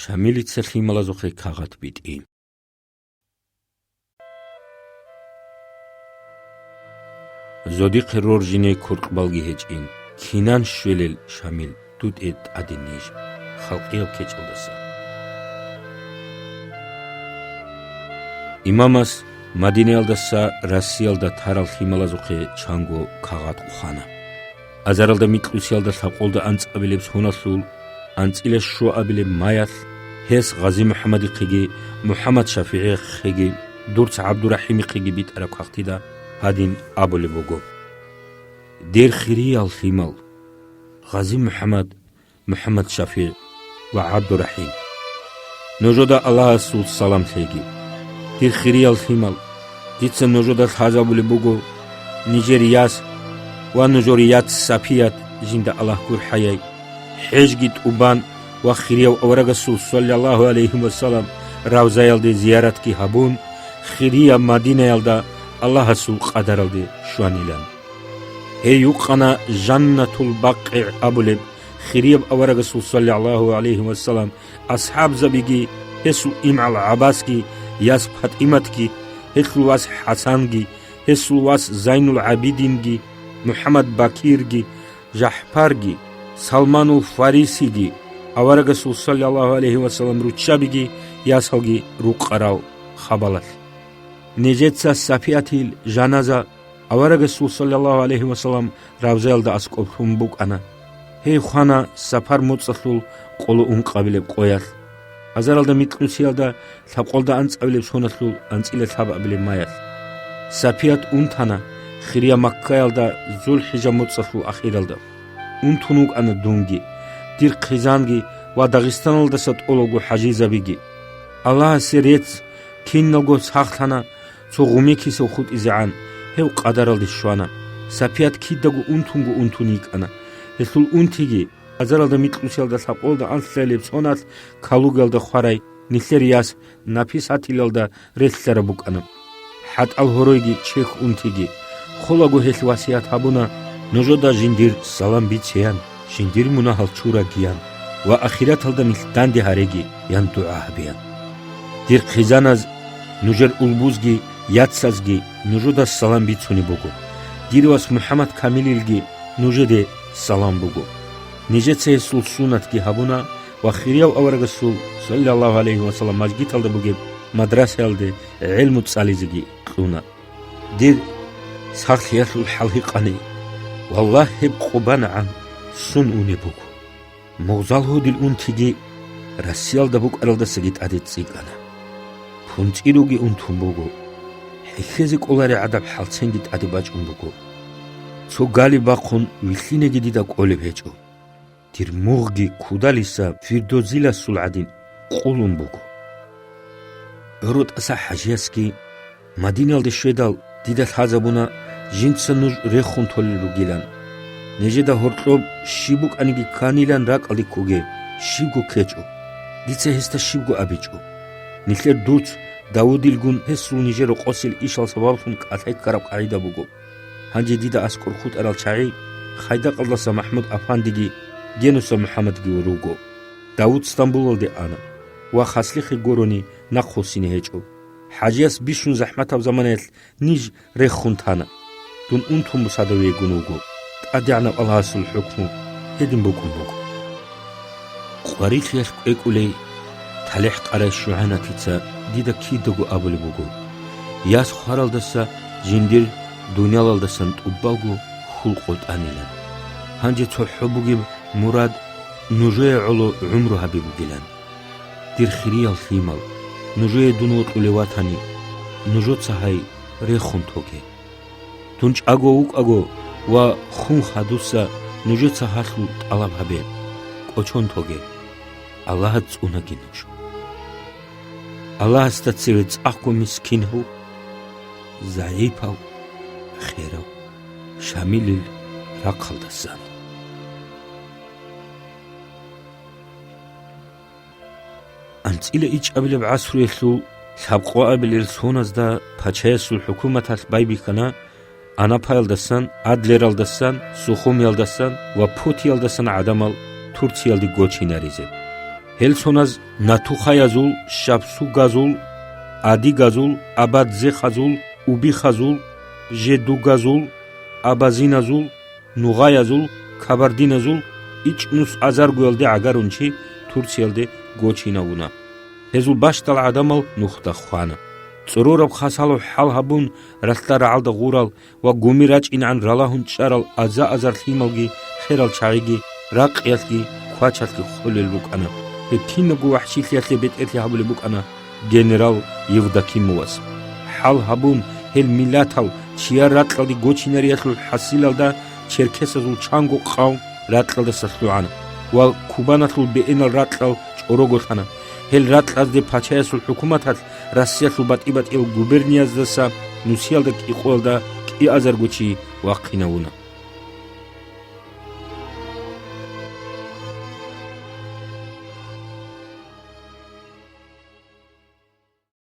შამილიცე ხიმალაზოხე ქაღათ ბიტი. ზოდიხ რორჟინე ქურყბალგი ჰეჭინ, ქინან შველელ შამილ დუდ ეთ ადინიჟ, ხალყიო ქეჭილდასა. იმამას მადინეალდასა რასიალდა თარალ ხიმალაზოხე ჩანგო ქაღათ ყუხანა. აზარალდა მიტყვისიალდა საყოლდა ანწყაბილებს ჰონასულ, ანწილეს შოაბილებ მაიას, ჰეს ღაზი მუჰამადი ხიგი, მუჰამად შაფიი ხიგი, დურც აბდურაჰიმი ხიგი ბიტარა ქახტიდა, ჰადინ აბოლე ბოგო. დერ ხირიალ ხიმალ, ღაზი მუჰამად შაფიი ვა აბდურაჰიმ. ნოჟოდა ალაჰ სულ სალამ ხიგი. დერ ხირიალ ხიმალ, დიცა ნოჟოდა ხაზაბულე ბოგო, ნიჯერიას ვა ნოჟორიათ საფიათ ჟინდა ალაჰ კურ ჰაიაი. حجگیت اوبان و خیریو اورگسول صلی الله علیه و سلام روزایلده زیارت کی هبون خیریا مدینه یلده الله سول قدرلده شوانیلان هیو قنا جنت البقع ابولب خیریو اورگسول صلی الله علیه و سلام اصحاب زبیگی هسو ام العباس کی یاس فاطمت کی هسو واس حسن کی هسو واس زین العابدین کی محمد باکیر کی جعفر کی Salmanul Farisigi, Avaragasул sallallahu aleyhi ve sellem ruçabigi, yasalgi ruqarav xabalat. Nejetsa safiatil janaza, Avaragasul sallallahu aleyhi ve sellem ravzayalda askoprum buk ana. Hey xana safar mutsasul qolu unqabileb qoyas. Azaralda mitqusiyalda sapqolda antsqabileb sonasul antsile sababile mayas. Safiat untana, xiriya makkayalda zulhijja mutsasul akhiralda. Untunuk ana dungi, dir khizangi va Dag'istanalda satologu hajizabigi. Allah serets kinnalgo saxtana soğumi kiso xut izan, hev qadaraldi shwana. Sapiat kidagu untungu untunik ana. Hesul untigi azaralda mitqusiyalda sapolda ansleleb sonat kalugalda xaray nislerias nafisatilda reslara buk ana. Hat al horoygi chekh untigi. Xolagu hesvasiyat habuna نجودا جندیر سلام بیچیان جندیر مناهل چورا گیان و آخرت هلدا میلتاندی هرگی یان دعا بیان دیر خیزان از نجر اولبوزگی یادسازگی نجودا سلام بیچونی بگو دیر واس محمد کامیلیلگی نجده سلام بگو نجت سیسول سونت کی هبونا و خیریو اورگسول صلی الله علیه و سلام مجگیت هلدا بگی مدرسه هلدا علم تسالیزگی قونا دیر سخیات الحلقانی والله بقبان عن سن اوني بوكو موزال هو دل اون تيجي رسيال دا بوك ارالدا سجيت عدد سيقانا پونچيروغي اون تون بوكو حكيزيك اولاري عدب حالسين جيت عدد باج اون بوكو سو غالي باقون ويخيني جديدا قولي بيجو دير موغي كوداليسا فيردوزيلا سولعدين قولون بوكو ارود اسا حجياسكي مدينيال دي شويدال ديدا الحازابونا جنسا نوج ريخون توللو گيلان نجدا هورتلوب شيبوك انيگي كانيلان راق علي كوگي شيبگو كيچو ديتسا هستا شيبگو ابيچو نيخلر دوچ داوديلگون هسو نيجيرو قوسيل ايشال سبابسون قاتاي كاراب قايدا بوگو هانجي ديدا اسكور خوت ارال چاي خايدا قلدسا محمود افانديگي گينوسا محمد گي وروگو داود استنبول دي انا وا خاسليخي گوروني ناخوسيني هيچو حاجياس بيشون زحمتا زمانيل نيج ريخون تانا دون انتم بصادوية گنوگو ادعنا الله سل حكمو هدن بوكم بوكو قريخ يشك ايكولي تلح قرأي شوعانا تيتسا ديدا كيدوغو ابولي بوكو ياس خارال دسا جندير دونيالال دسا نتقبالغو خلقوت انيلان هانجي تحبوغي مراد نجوية علو عمرو حبيبو جلان دير خيريال خيمال نجوية دونوت لواتاني نجوت سهاي ريخون توكي تونچ اگو اوك اگو و خون خادوسا نجوت سهاخلو طلب حبيب قوچون توگي الله تسونا گينوش الله استاتسيرت اخو مسكين هو زعيفاو خيراو شامل راقل دسان انت الى ايج ابل بعصر يسو سابقوا ابل السونز دا پاچهسو حكومت هست بايبي كنا انا پايل دسان ادلرال دسان سوخوم يال دسان و پوت يال دسان عدمال تورسيال دي گوچي ناريزه ჰელსონაზ ნათუხაიაზულ, შაბსუგაზულ, ადიგაზულ, აბაძეხაზულ, უბიხაზულ, ჟედუგაზულ, აბაზინაზულ, ნუღაიაზულ, ქაბარდინაზულ, იჭნუს აზარგველდე აგარუნჩი, თურციელდე გოჩინავუნა. ჰეზულ ბაშტალ ადამალ ნუხდა ხვანა. წრორაბ ხასალო ჰალჰაბუნ რასტარა ალდა ღურალ ვა გუმირაჭინ ან რალაჰუნ ჭარალ აზა აზარ ხიმალგი ხერალ ჩაიგი რაყიასგი ქვაჩასგი ხოლელ ლუკანა ე თინგუ ვაჰშილიასლე ბეტეთი ჰაბლე ბუკანა გენერალ იევდაკიმოვას ჰალჰაბუნ ჰელ მილათალ ჩიარატლდი გოჩინერიასლ ჰასილალდა ჩერქესაზულ ჩანგო ყავ რატლდა სასლუანა ვა ქუბანათლ ბეენალ რატლ ჭოროგოხანა ჰელ რატლაზდე ფაჩაესულ ჰუკუმათალ Россиясულ ბატიბატილ გუბერნიაზდასა ნუსიალდა კი ყოლდა კი აზარგოჩი ვაყინაუნა